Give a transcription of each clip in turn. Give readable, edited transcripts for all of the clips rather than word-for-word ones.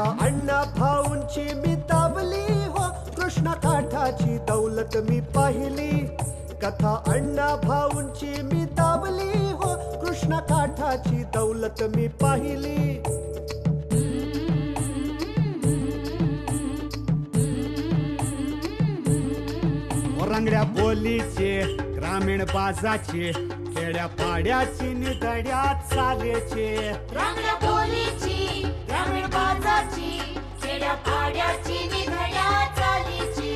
कथा अण्णा भाऊंची मी दावली हो, कृष्ण काठाची दौलत मी पाहिली. कथा अण्णा भाऊंची मी दावली हो, कृष्ण काठाची दौलत मी पाहिली. रंगड्या बोलीचे ग्रामीण बाजाचे, खेड्या पाड्याची निधड्यात चालेचे. रंगड्या बोलीची ग्रामीण बाजाची, खेड्या पाड्याची निधड्यात चालीची.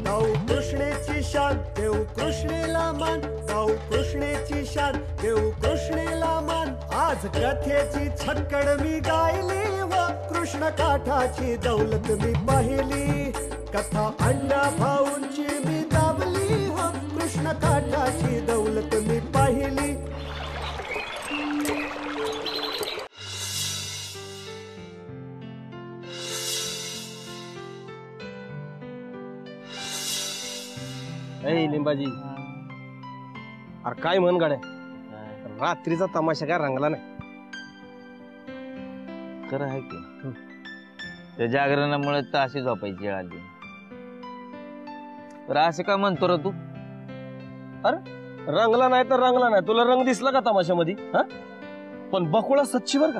गाऊ कृष्णेची शान देऊ कृष्णेला मान, गाऊ कृष्णेची शान देऊ कृष्णेला मान. आज कथेची छक्कड मी गायली व कृष्ण काठाची दौलत मी पाहिली. कथा अण्णा भाऊंची मी दावली हो, कृष्ण काठाची दौलत मी पाहिली. ए लिंबाजी, अरे काय म्हण गाड्या, रात्रीचा तमाशा काय रंगला नाही. खरं आहे की त्या जागरणामुळे तर अशी झोपायची वेळ आली. तर असं का म्हणतो रे तू? अरे रंगला नाही तर रंगला नाही, तुला रंग दिसला का तमाशामध्ये? पण बकुळा सच्ची बर का,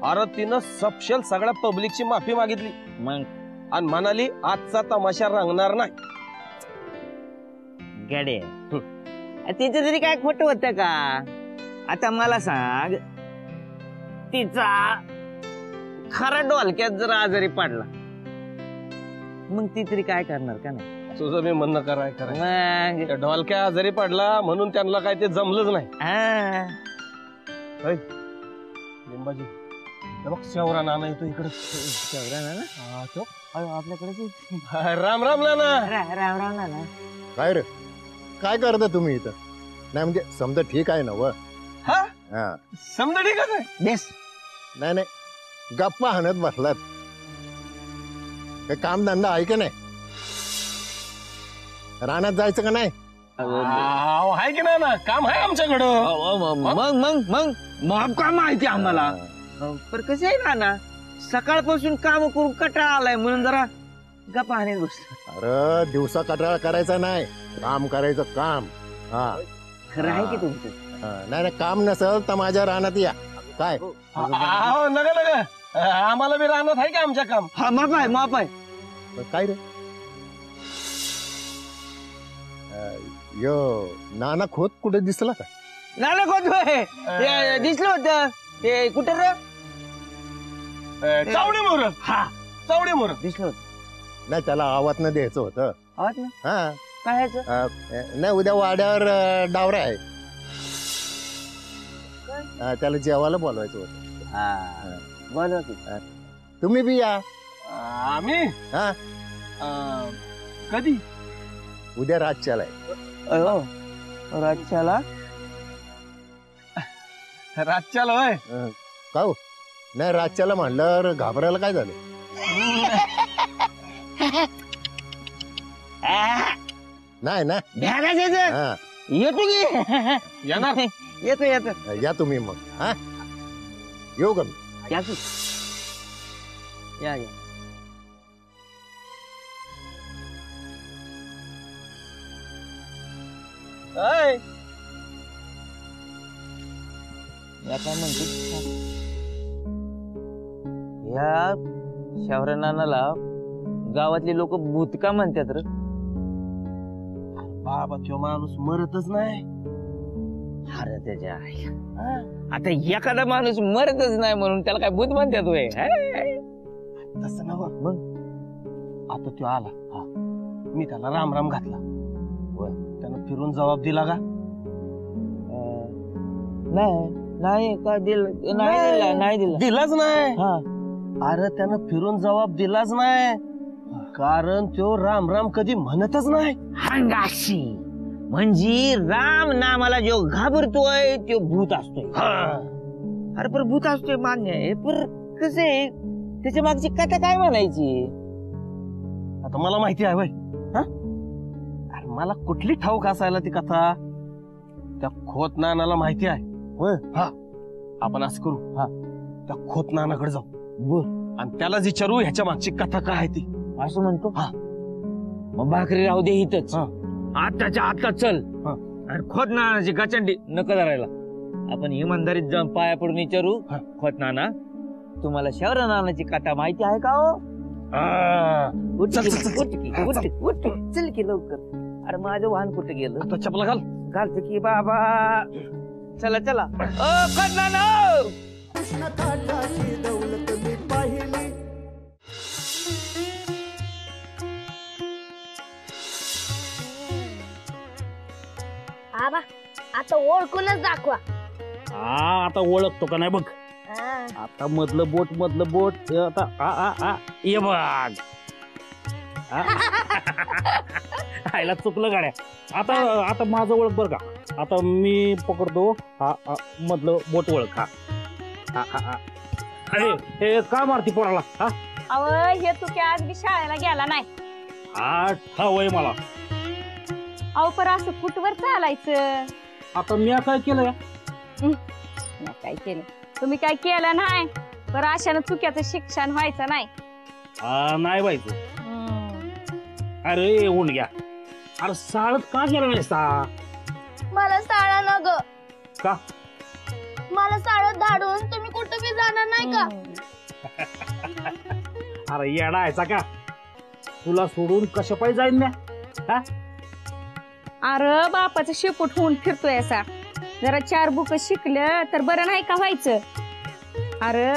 अरे तिनं सपशेल सगळ्या पब्लिकची माफी मागितली मग आणि म्हणाली आजचा तमाशा रंगणार नाही. गडे तिचं तरी काय खोट होत का? आता मला सांग, तिचा खरा डोलक्यात जर आजारी पडला मग ती तरी काय करणार का नाही? तुझं मी म्हणणं कराय मग ढोलक्या आजारी पडला म्हणून त्यांना काय ते जमलंच नाही. लिंबाजी बघ, शेवरा नाना येतो इकडे. शेवरा नाना तो आपल्याकडे. राम राम नाना. राम राम नाना. काय रे, काय करता तुम्ही इथं? नाही म्हणजे समजा ठीक आहे ना व? समजा ठीकच आहे. बेस. नाही नाही, गप्पा हाणत बसलात. काम धंदा आहे का नाही? रानात जायचं का नाही? आहे की ना, काम आहे आमच्याकडं. मग मग मग मग काय माहिती आम्हाला. पर कसं आहे नाना, सकाळपासून काम करून कटाळा आलाय म्हणून जरा गप्पा हाणत बसतो. अरे दिवसा कटाळा करायचा नाही, काम करायचं काम. खरं आहे की तुमचं. नाही नाही, काम नसेल तर माझ्या रानात या. काय नका नका, आम्हाला बी रानात आहे की आमच्या काम. हा माप आहे, माप आहे. काय रे, यो नाना खोत कुठे दिसला का? नाना खोत दिसलं होतं ते कुठं रे? चावडी मोर. हा चावडी मोर दिसलं होतं. नाही, त्याला आवाज न द्यायचं होतं. आवाज ना हा काय? नाही, उद्या वाड्यावर डावरा आहे, त्याला जेवायला बोलवायचं होतं. हा बोलवा की. तुम्ही बी या. आम्ही हा कधी? उद्या रातच्याला आहे. रातच्याला? रातच्याला होय? का हो? नाही, रातच्याला म्हणल्यावर घाबरायला काय झालं? नाही ना, येतो की. येणार. येतो येतो. या तुम्ही मग. हा येऊ का मी? या की. या या. काय म्हणते या शौर्य नानाला गावातली लोक भूत का म्हणतात रे? बाबा तो माणूस मरतच नाही. अरे त्याच्या आता एखादा माणूस मरतच नाही म्हणून त्याला काय भूत म्हणतात होय? तसं नव. मग आता तो आला, मी त्याला राम राम घातला, त्यानं फिरून जबाब दिला का? नाही का दिला? नाही दिला. दिलाच नाही. अरे त्यानं फिरून जबाब दिलाच नाही, कारण तो राम राम कधी म्हणतच नाही. हंगाशी म्हणजे राम नामाला जो घाबरतोय तो भूत असतोय. अरे पण भूत असतोय मान्य आहे, पण कसं आहे त्याच्या मागची कथा काय म्हणायची? आता मला माहिती आहे. अरे मला कुठली ठाऊक असायला ती कथा? त्या खोत नानाला माहिती आहे. होय. आपण असं करू, त्या खोत नानाकडे जाऊ. बर. आणि त्यालाच विचारू ह्याच्या मागची कथा काय आहे ती. असं म्हणतो. हा. मग भाकरी राहू दे इथंच. हा. आताच्या आता चल हा. आणि खोत नानाची गचंडी नको धरायला. आपण इमानदारीत जाऊन पाया पडून विचारू. हा. खोत नाना, तुम्हाला शौर्य नानाची कथा माहिती आहे का हो? उठ चल, की, चल, चल. उठ की, उठ की, उठ की. चल की लवकर. अरे माझं वाहन कुठे गेलं? आता चपला घाल. घालतो की बाबा. चला चला. खोत नाना. कृष्ण काठाची दौलत मी पाहिली. आबा आता ओळखूनच दाखवा. हा आता ओळखतो का नाही बघ. आता मधलं बोट हे आता ये बघ. आईला चुकलं गाड्या. आता आता माझं ओळख बर का. आता मी पकडतो मधलं बोट ओळख. अरे हे का मारती पोराला? अव हे तू काय आज बी शाळेला गेला नाही. ठाव आहे मला. अहो पर असं फुटवर चालायचं. आता मी काय केलं? मी काय केलं? तुम्ही काय केलं नाही पर अशानं चुक्याचं शिक्षण व्हायचं नाही. नाही व्हायचं. अरे ऊन घ्या. अरे शाळेत का गेला नाही सा? मला शाळा न ग. का? मला शाळेत धाडून तुम्ही कुठं बी जाणार नाही का? अरे येडा आहेचा का? तुला सोडून कशा पाहिजे जाईन म्या? अरे बापाचं शेपूट होऊन फिरतोय असा. जरा 4 बुक शिकलं तर बरं नाही का व्हायचं? अरे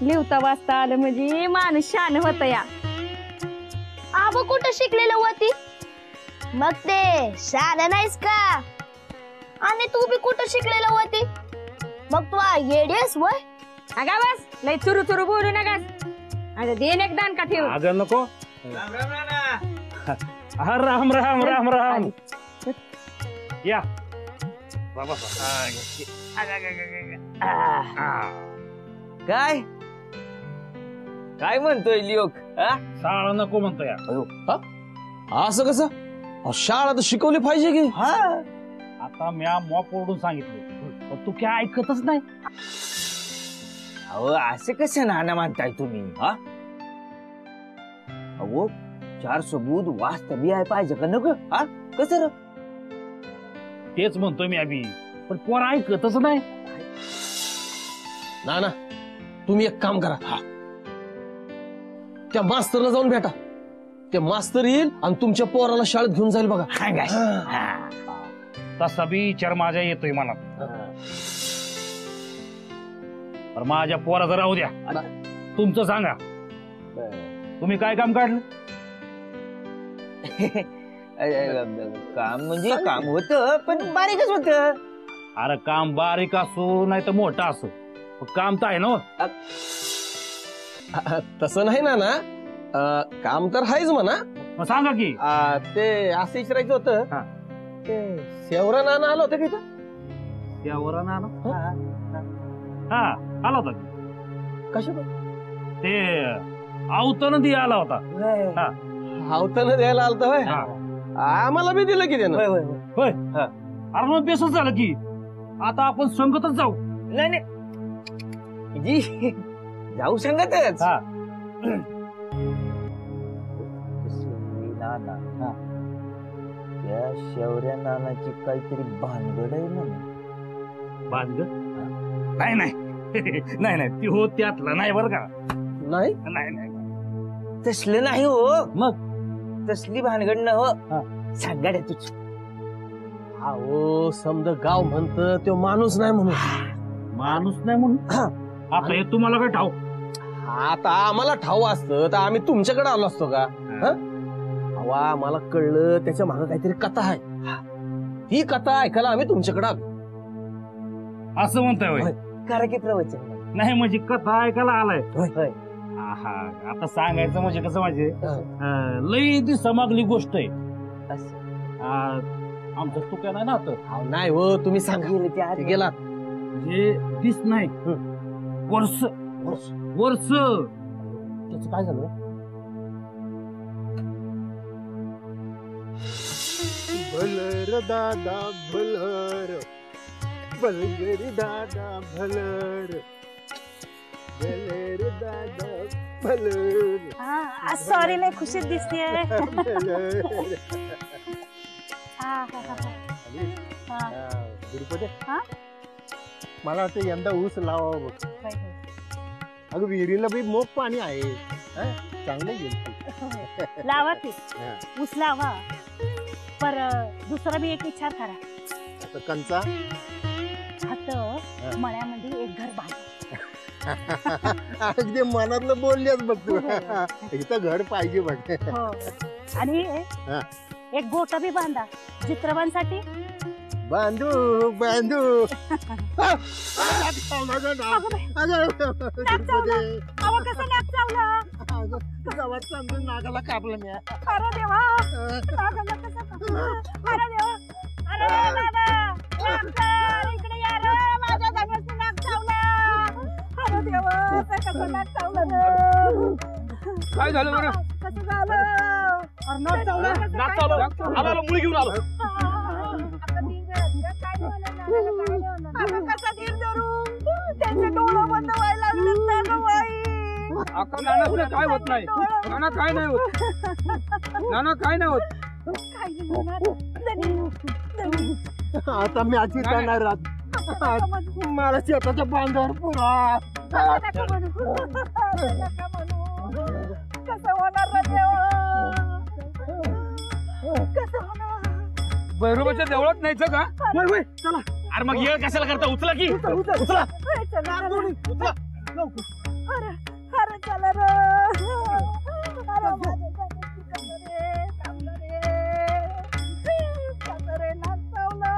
लिहता वाचता आलं म्हणजे माणूस शान होत या. आबा कुठं शिकलेलं होती? मग ते शाळा नाहीस का? आणि तू बी कुठं शिकलेलं होती? मग तू येडेस वय? अगा बस लय चुरू चुरू बोलू नका. अगं देन एक दान का ठेव. अगं नको. राम राम नाना. राम राम राम राम. या बाबा. काय काय म्हणतोय लिओक? शाळा नको म्हणतो या. असं कसं? शाळा तर शिकवली पाहिजे की. आता म्या मॉप ओढून सांगितलं पण तू काय ऐकतच नाही. अहो असं कसं नाना म्हणताय तुम्ही? अहो 4 सबूत वास्तवी आहे पाहिजे का नको? कसं रे? तेच म्हणतोय मी अभि. पण पोर ऐकतच नाही. ना तुम्ही एक काम करा. त्या मास्तरला जाऊन भेटा. ते मास्तर येईल आणि तुमच्या पोराला शाळेत घेऊन जाईल बघा. तसा बी विचार माझ्या येतोय मला. तर माझ्या पोराचं राहू द्या. तुमचं सांगा. तुम्ही काय काम काढलं? काम म्हणजे काम होत पण बारीकच होत. अरे काम बारीक असो नाही तर मोठा असो पण काम तर आहे ना. तसं नाही ना. काम तर आहेच म्हणा. मग सांगा की. ते असं विचारायचं होतं. ते शेवरा नाना आलं होतं की इथं? त्यावर ना हा आला होता. कशा ते आवताना ती आला होता. हावताना द्यायला आलत होय. आम्हाला बी दिलं की त्यानं. होय. अरे मग बेसच झालं की आता आपण संगतच जाऊ. नाही नाही जी जाऊ सांगतच. नाना त्या शौर्या नानाची काहीतरी भानगड आहे म्हणून. भानगड? नाही नाही नाही नाही ती हो त्यातलं नाही बरं का. नाही नाही नाही तसलं नाही हो. मग तसली भानगड न हो. सांगा रे तुझ. हो समजा गाव म्हणत तो माणूस नाही म्हणून. माणूस नाही म्हणून आता हे तुम्हाला काय ठाऊ? आता आम्हाला ठाऊ असतं तर आम्ही तुमच्याकडे आलो असतो का? हवा आम्हाला कळलं त्याच्या मागे काहीतरी कथा आहे. ही कथा ऐकायला आम्ही तुमच्याकडे आलो. असं म्हणताय होय? करा की प्रवचन. नाही म्हणजे कथा ऐकायला आलाय. होय. आता सांगायचं म्हणजे कसं म्हणजे लई ती समागली गोष्ट आहे. आमचं चुक्या नाही ना आता. नाही हो तुम्ही सांगा. गेला म्हणजे दिस नाही वर्ष वर्ष त्याच काय झालं? भलर दादा भलर भलगरी दादा भलर सॉरी लय खुशीत दिसतेय. मला वाटतं यंदा ऊस लावावं बघ. अगं विहिरीला बी मोग पाणी आहे. चांगलं गेलं लावा की ऊस लावा. पर दुसरा बी एक विचार करा. आता कंचा आता मळ्यामध्ये एक घर बांधा. अगदी मनातलं बोलल्यास बघ तू. इथं घर पाहिजे बघ. आणि एक गोटा बी बांधा चित्रबांसाठी. बांधू बांधू. गावात समजून नागाला कापलं मी. अरे देवा. अरे देवा. अरे इकडे या रे. माझ्या जागेत नाक चावलं. अरे देवा कसं नाक चावलं. काय झालं बरं? कसं झालं? नाक चावलं. आला मुली घेऊन आलो. कसा धीर धरू. त्यांचे डोळं बंद व्हायला लागले. नाना काय होत नाही. नाना काय नाही होत. नाना काय नाही होत. आता मी आजी जाणार मला शेताच्या बांधावर पुरा. कसं होणार रे देवा. कसं होणार. भैरोबाच्या देवळात न्यायचं का? चला. अरे मग येळ कशाला करता. उचला की. उचला. अरे अरे चला रे. अरे रे नाक चावलं.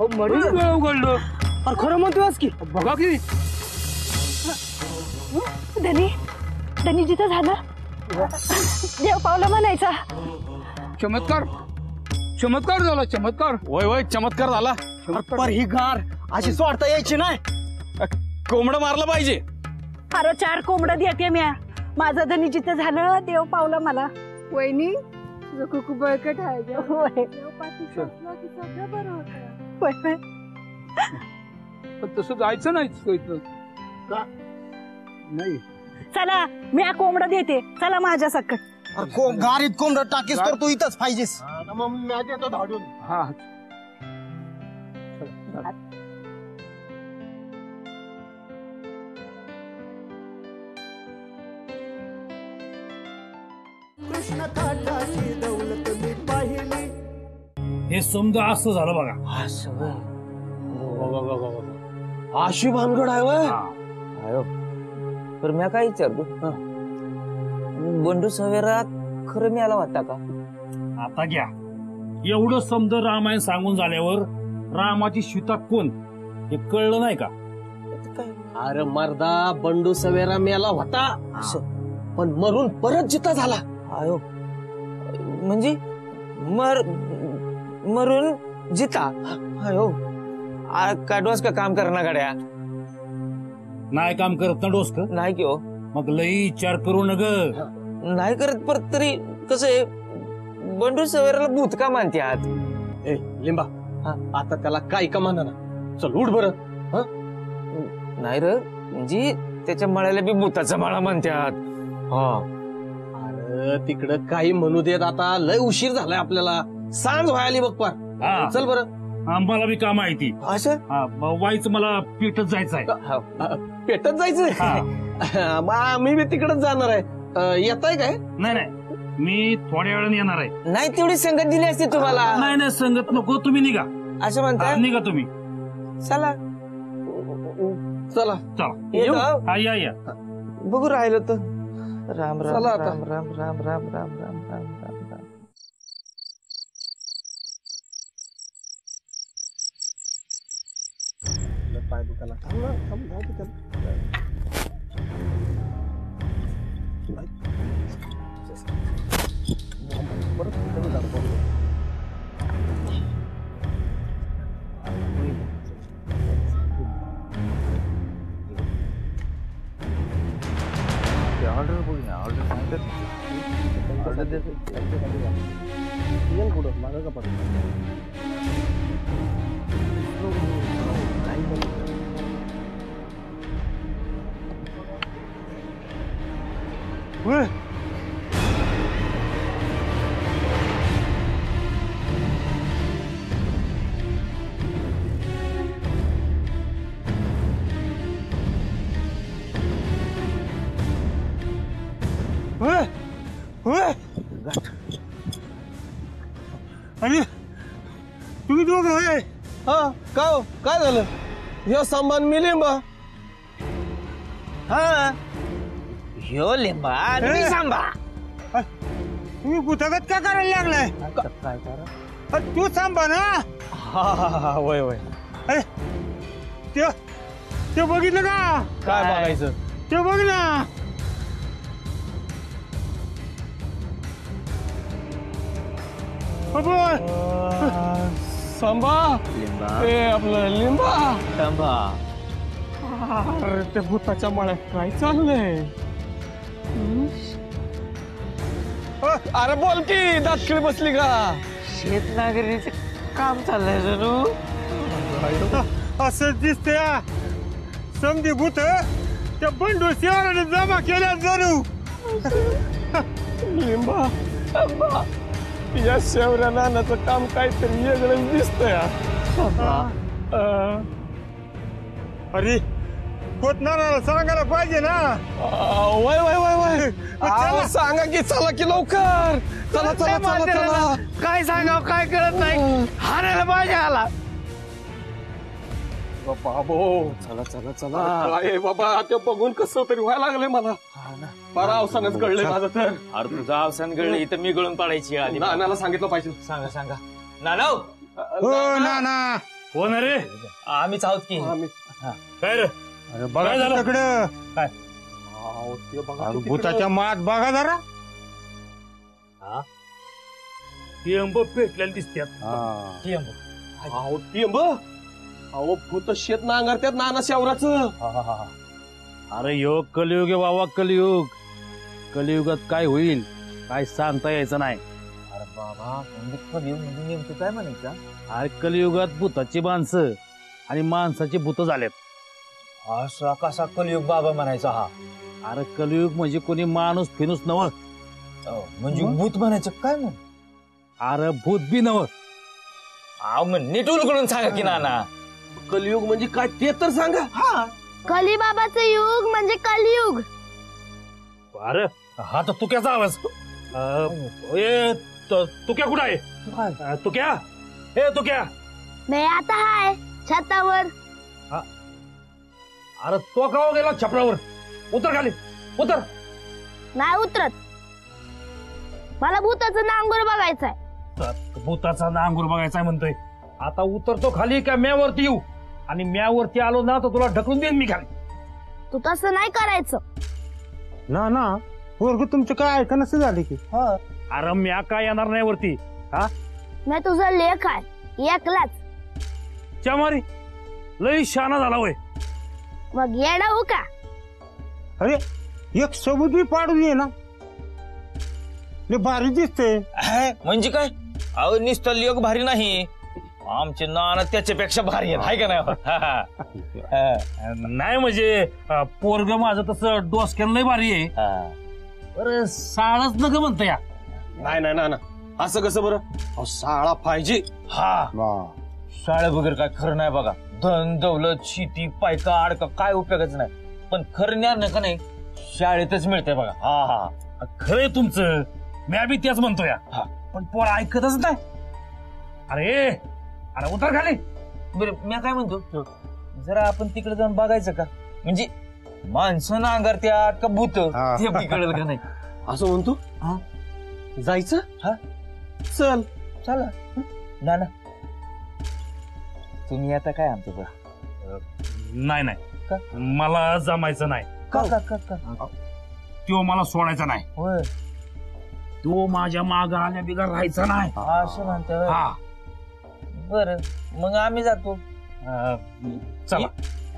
उघडलं. अरे खरं म्हणतोस की. बघा की. धनी धनी जिथं झालं देव पावलं म्हणायचा. चमत्कार. चमत्कार झाला. चमत्कार. होय होय चमत्कार झाला. पर ही गार अशी सोडता यायची नाही. कोंबडं मारलं पाहिजे. अरे 4 कोंबडं देते म्या. माझं धनी जिथं झालं देव पावलं मला. वहिनी तुझं खूप बळकट आहे गं. होय सगळं बरं होतं. होय. पण तसं जायचं नाही. नाही चला मी कोंबडं देते. चला माझ्या सकट. गाडीत कोंबड टाकीस तर तू इथंच पाहिजेस. मग मी येतो धाडून. हा. कृष्ण काठाची दौलत मी पाहिली. हे समजा असं झालं बघा. अशी भानगड आहे वय. पण मी काय विचारतो. बंडू सवेरा खरं मी आला होता का? आता घ्या. एवढं समजा रामायण सांगून झाल्यावर रामाची सीता कोण हे कळलं नाही का? अरे मर्दा बंडू सवेरा मेला होता. पण मरून परत जिता झाला. आयो म्हणजे मरून जिता. आयो काढवास का काम करणार गाड्या. नाही काम करत ना डोसक. नाही की हो. मग लई विचार करू न ग. नाही करत पर तरी कसं आहे बंडू सवेराला भूत का मानते आहात. ए लिंबा. आता त्याला काय का म्हणा ना. चल उठ बरं. नाही र म्हणजे त्याच्या मळ्याला बी भूताचा माळा म्हणतात. अरे तिकडं काही म्हणू देत. आता लय उशीर झालाय आपल्याला. सांज व्हायली बघ पार. चल बरं. मला बी काम आहे ती. असं व्हायचं मला पेटत जायचं आहे. पेटत जायचं. मी बी तिकडच जाणार आहे. येताय काय? नाही नाही मी थोड्या वेळाने येणार आहे. नाही तेवढी संगत दिली असते तुम्हाला. नाही नाही संगत नको. तुम्ही निघा. असं म्हणता. निघा तुम्ही. चला चला चला. येऊ? या या. बघू राहिलो तर राम चला आता. राम राम राम राम राम राम राम राम राम. पाय दुखायला थांब ना, थांब, जाऊ दे त्याला. परत कमी झालं पाहू. ऑर्डर बघूया ऑर्डर सांगतात ऑर्डर देतो. येईल पुढं मागं का पडलं. अरे तुम्ही दोघं होय? हा का हो? काय झालं ह्यो सामान मी लिंबा. हा ह्यो लिंबा तुम्ही सांभा. तुम्ही गुतगत का करायला लागलाय? काय करा तू सांभा ना. हा हा हा वय वय. अरे ते बघितलं का? काय बघायचं? ते बघ ना. सांबा लिंबा ते आपलं लिंबा. सांभा. अरे त्या भूताच्या मळ्यात काय चाललंय? अरे बोल की दातखिळी बसली का? शेत नागरीचं काम चाललंय जणू. असं दिसतंय समधी भूत त्या बंडू शिवाराने जमा केल्या जणू. लिंबा या शेवऱ्या नानाचं काम काहीतरी वेगळंच दिसतंय. अरे कोतनाराला सांगायला पाहिजे ना. वय वय वय वय. अहो, सांगा की चला की लवकर. चला चला चला चला. काय सांगावं काय कळत नाही. हाणायला पाहिजे आला. बाबो चला चला चला. काय बाबा ते बघून कसं तरी व्हायला लागलंय मला. बरं अवसानच कळलंय माझं तर. अरे तुझं अवसान गळलं इथं मी गळून पाडायची आधी. नानाला सांगितलं पाहिजे. सांगा सांगा. नाना हो ना ना. कोण रे? आम्हीच आहोत की. काय रे? अरे बघा तिकडं. काय? अरे भूताच्या मात बघा जरा. टिंब पेटलेली दिसतात. अहो टिंब अहो भूत शेत नांगरत्यात नाना शेवराचं. अरे योग कलियुग आहे बाबा कलियुग. कलियुगात काय होईल काय सांगता यायचं नाही. अरे बाबा म्हणजे नेमकं काय म्हणायचं? अरे कलियुगात भूताची माणसं आणि माणसाची भूत झालेत. असा कसा कलियुग बाबा म्हणायचा हा? अरे कलियुग म्हणजे कोणी माणूस फिनूस नव. म्हणजे भूत म्हणायचं काय म्हण? अरे भूत बी नव. नीट उलगडून सांगा की नाना. कलियुग म्हणजे काय ते तर सांगा. कलिबाबाचं युग म्हणजे कलियुग. अरे हा तर तुक्याचा आवाज. तुक्या कुठं आहे? तुक्या हे तुक्या. मी आता हाय छतावर. अरे तो का गेला छपरावर? उतर खाली उतर. नाही उतरत. मला भूताचं नांगूर बघायचंय. भूताचा नांगूर बघायचा म्हणतोय. आता उतरतो खाली का म्यावरती येऊ? आणि म्यावरती आलो ना तर तुला ढकलून देईन मी खाली. तू तसं नाही करायचं. ना ना वर्ग तुमचं काय ऐका नसं झाले की. अरे म्या काय येणार नाही वरती. हा मी तुझा लेख आहे एकलाच. चमारी लई शाना झाला वय. मग येडा हो का? अरे एक सबूत बी पाडू दे ना. भारी दिसते. म्हणजे काय? अहो नुसतं योग भारी नाही. आमचे नाना त्याच्यापेक्षा भारी आहे का नाही? नाही म्हणजे पोरग माझं तसं डोसक्यानं लय भारी आहे. अरे साळच नग म्हणतो या. नाही नाही ना असं कसं बरं? अहो शाळा पाहिजे. हा शाळे वगैरे काय खरं नाही बघा. धन दौलत शेती पायका अडका काय उपयोगाच नाही. पण खरं ज्ञान का नाही शाळेतच मिळतंय बघा. हा हा खरंय तुमचं. मी बी तेच म्हणतो या. पण पोर ऐकतच नाही. अरे अरे उतर खाली. बरं मी काय म्हणतो जरा आपण तिकडे जाऊन बघायचं का? म्हणजे माणसं नांगरत्यात का भूत हा. ते बी कळेल का नाही. असं म्हणतो हा. जायचं हा. चल. चला नाना तुम्ही आता काय आमच्या बरं नाही का? नाही मला जमायचं नाही. का तो मला सोडायचा नाही. होय तो माझ्या माग आल्या बिगर राहायचा नाही. असं म्हणतोय. हा बर मग आम्ही जातो. चला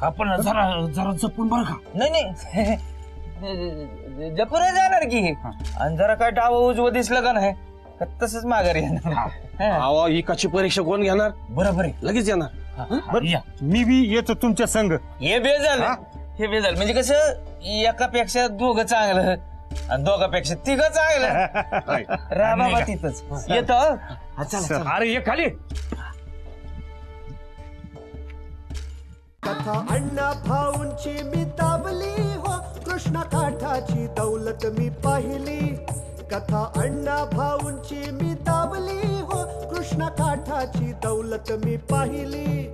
आपण जरा जरा जपून बरं का. नाही नाही जपून जाणार की हा. आणि जरा काय डावं उजवं दिसलं का नाही का तसंच माघारी येणार. हा. अहो एकाची परीक्षा कोण घेणार? बरोबर आहे. लगेच येणार. या. मी बी येतो तुमच्या संग. हे बेजाल हे बेजाल म्हणजे कसं एकापेक्षा दोघं चांगलं आणि दोघापेक्षा तिघं चांगलं. रा बाबा तिथंच येतो. हा, चला, चला. अरे ये खाली. कथा अण्णा भाऊंची मी दाबली हो, कृष्ण काठाची दौलत मी पाहिली. कथा अण्णा भाऊंची मी दाबली हो, कृष्ण काठाची दौलत मी पाहिली.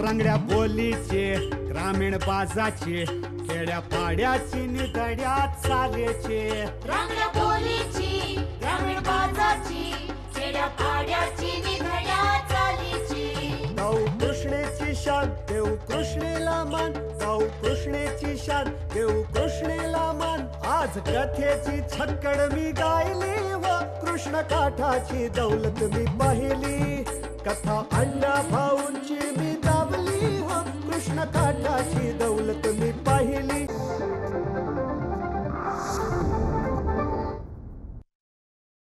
रंगड्या बोलीचे ग्रामीण बाजाचे खेड्या पाड्याची निधड्या चालेचे. रंगड्या बोलीची ग्रामीण बाजाची खेड्या पाड्याची निधड्या चालीची. गाऊ कृष्णेची शान देऊ कृष्णेला मान, गाऊ कृष्णेची शान देऊ कृष्णेला मान. आज कथेची छक्कड मी गायली व कृष्ण काठाची दौलत मी पाहिली. कथा अण्णा भाऊंची मी दाबली हो, कृष्ण काठाची दौलत